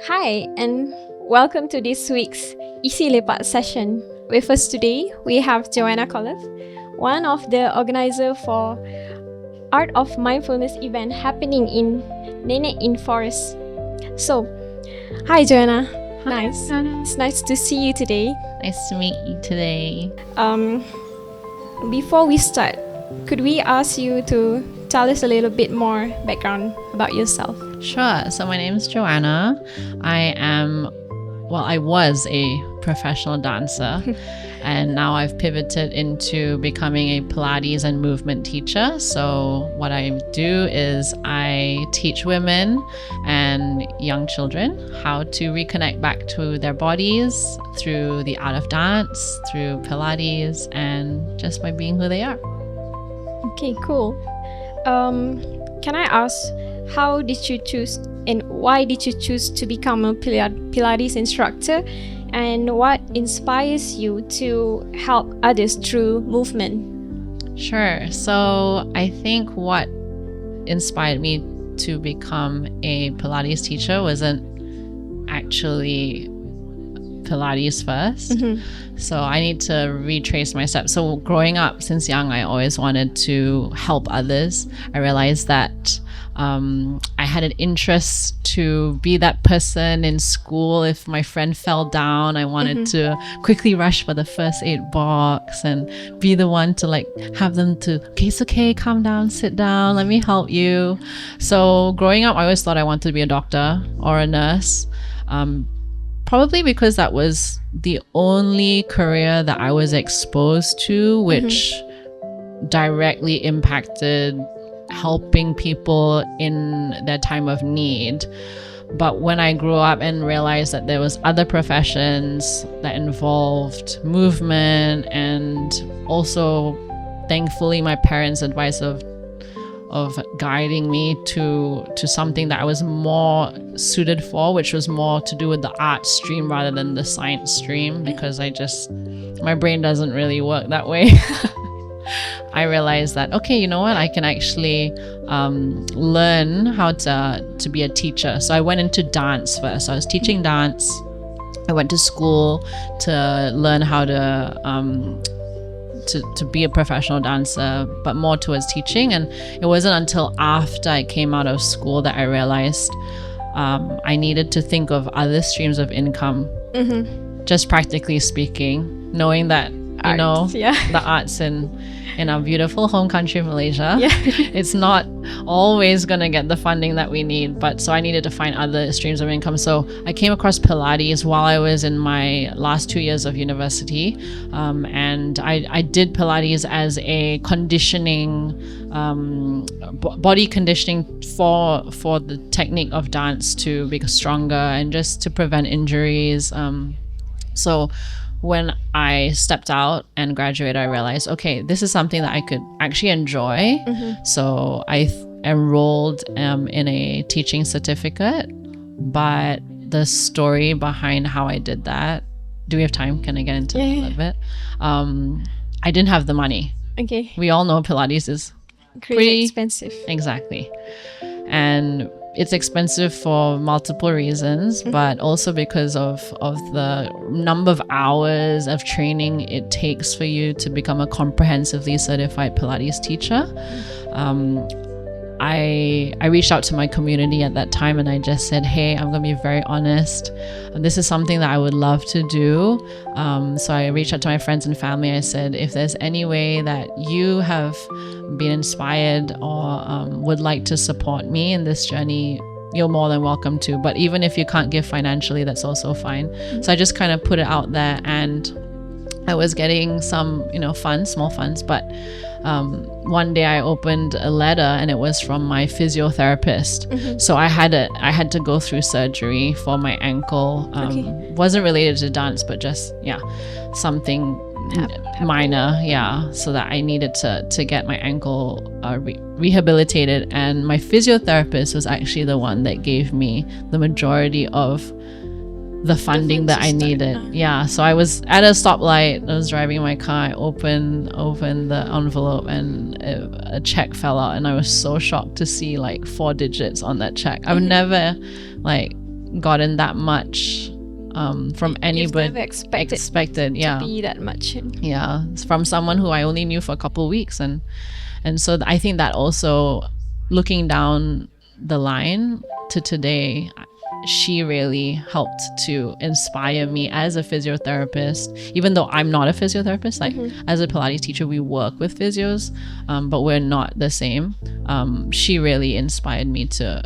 Hi, and welcome to this week's isiLepark session. With us today, we have Joanna Collins, one of the organizers for Art of Mindfulness event happening in Nenek in Forest. So, hi Joanna. Nice. It's nice to see you today. Nice to meet you today. Before we start, could we ask you to tell us a little bit more background about yourself? Sure. So my name is Joanna. I was a professional dancer and now I've pivoted into becoming a Pilates and movement teacher. So what I do is I teach women and young children how to reconnect back to their bodies through the art of dance, through Pilates, and just by being who they are. Okay, cool. Can I ask, how did you choose and why did you choose to become a Pilates instructor? And what inspires you to help others through movement? Sure. So I think what inspired me to become a Pilates teacher wasn't actually Pilates first. Mm-hmm. So I need to retrace my steps. So growing up since young, I always wanted to help others. I realized that I had an interest to be that person in school. If my friend fell down, I wanted to quickly rush for the first aid box and be the one to have them to, okay, it's okay, calm down, sit down, let me help you. So growing up, I always thought I wanted to be a doctor or a nurse. Probably because that was the only career that I was exposed to, which directly impacted helping people in their time of need. But when I grew up and realized that there was other professions that involved movement, and also thankfully my parents' advice of guiding me to something that I was more suited for, which was more to do with the art stream rather than the science stream, because my brain doesn't really work that way. I realized that, okay, you know what, I can actually learn how to be a teacher. So I went into dance first. I was teaching dance. I went to school to learn how to be a professional dancer, but more towards teaching. And it wasn't until after I came out of school that I realized I needed to think of other streams of income, just practically speaking, knowing that the arts in our beautiful home country, Malaysia, it's not always going to get the funding that we need. But so I needed to find other streams of income. So I came across Pilates while I was in my last 2 years of university. And I did Pilates as a conditioning, body conditioning for the technique of dance to be stronger and just to prevent injuries. So when I stepped out and graduated, I realized, okay, this is something that I could actually enjoy. So I enrolled in a teaching certificate, but the story behind how I did that, do we have time? Can I get into a little bit? I didn't have the money. Okay. We all know Pilates is pretty expensive. Exactly. And it's expensive for multiple reasons, but also because of the number of hours of training it takes for you to become a comprehensively certified Pilates teacher. I reached out to my community at that time and I just said, hey, I'm going to be very honest. This is something that I would love to do. So I reached out to my friends and family. I said, if there's any way that you have been inspired or would like to support me in this journey, you're more than welcome to. But even if you can't give financially, that's also fine. So I just kind of put it out there, and I was getting some, funds, small funds, but one day I opened a letter and it was from my physiotherapist. So I had to go through surgery for my ankle. Wasn't related to dance, but just something minor, so that I needed to get my ankle rehabilitated. And my physiotherapist was actually the one that gave me the majority of the funding that I needed. So I was at a stoplight, I was driving my car, I opened the envelope and a check fell out, and I was so shocked to see 4 digits on that check. I've never gotten that much from anybody. Never expected yeah, to be that much. yeah, it's from someone who I only knew for a couple of weeks, and so I think that also, looking down the line to today, she really helped to inspire me as a physiotherapist, even though I'm not a physiotherapist. Like, as a Pilates teacher, we work with physios, but we're not the same. She really inspired me to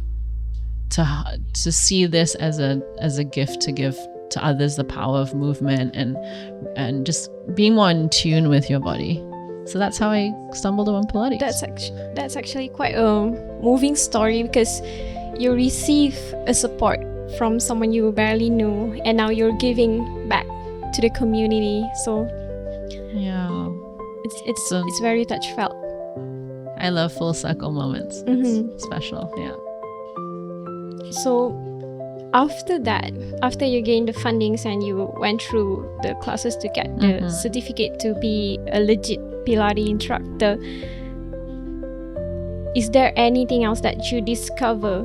see this as a gift to give to others, the power of movement and just being more in tune with your body. So that's how I stumbled on Pilates. That's actually quite a moving story, because you receive a support from someone you barely knew, and now you're giving back to the community. So yeah, it's very touch felt. I love full circle moments. It's special. Yeah. So after that, after you gained the fundings and you went through the classes to get the certificate to be a legit Pilates instructor, is there anything else that you discover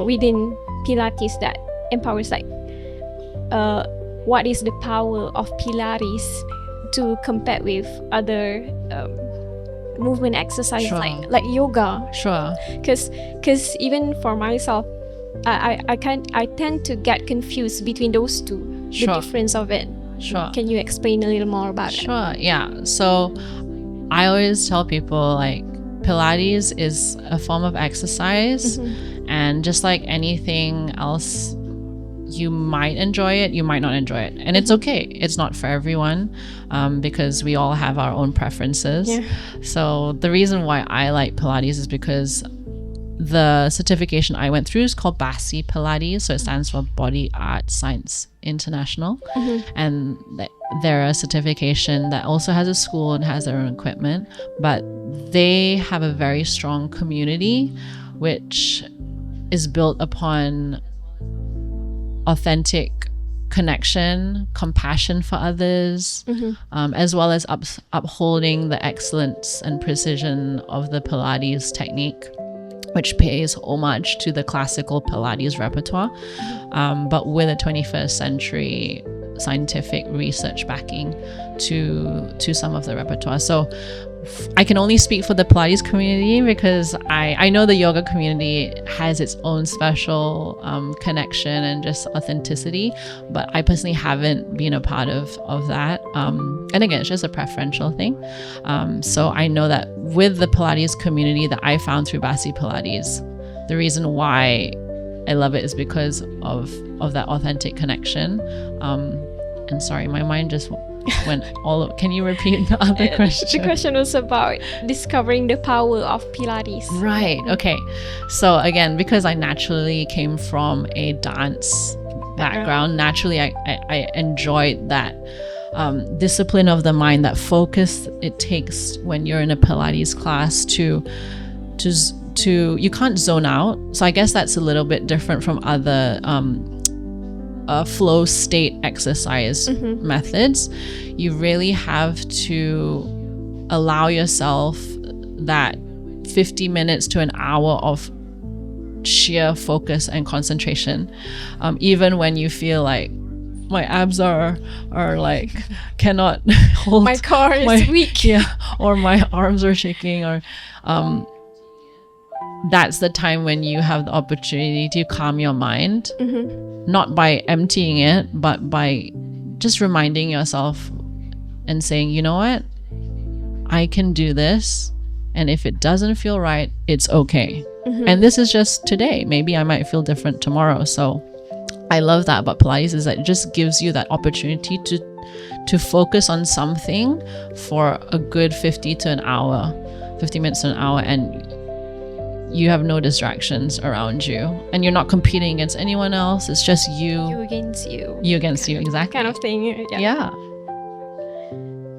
within Pilates that empowers, like what is the power of Pilates to compare with other movement exercises, like yoga? Sure. Because even for myself, I tend to get confused between those two, the difference of it. Sure. Can you explain a little more about it? Sure. Yeah. So I always tell people, like, Pilates is a form of exercise, and just like anything else, you might enjoy it, you might not enjoy it, and it's okay. It's not for everyone, because we all have our own preferences. Yeah. So the reason why I like Pilates is because the certification I went through is called BASI Pilates, so it stands for Body Art Science International, and they're a certification that also has a school and has their own equipment, but they have a very strong community which is built upon authentic connection, compassion for others, as well as upholding the excellence and precision of the Pilates technique, which pays homage to the classical Pilates repertoire, but with a 21st century scientific research backing to some of the repertoire. So I can only speak for the Pilates community, because I know the yoga community has its own special connection and just authenticity, but I personally haven't been a part of that. And again, it's just a preferential thing. So I know that with the Pilates community that I found through BASI Pilates, the reason why I love it is because of that authentic connection. And sorry, my mind just went all over. Can you repeat the other question? The question was about discovering the power of Pilates. Right. Okay. So again, because I naturally came from a dance background, naturally I enjoyed that discipline of the mind, that focus it takes when you're in a Pilates class to you can't zone out. So I guess that's a little bit different from other flow state exercise methods. You really have to allow yourself that 50 minutes to an hour of sheer focus and concentration, even when you feel like my abs are like cannot hold, my core is weak, or my arms are shaking, or that's the time when you have the opportunity to calm your mind, not by emptying it, but by just reminding yourself and saying, you know what, I can do this, and if it doesn't feel right, it's okay. And this is just today. Maybe I might feel different tomorrow. So I love that about Pilates, is that it just gives you that opportunity to focus on something for a good 50 minutes to an hour, and you have no distractions around you, and you're not competing against anyone else. It's just you against you. You against you, exactly. Kind of thing. Yeah.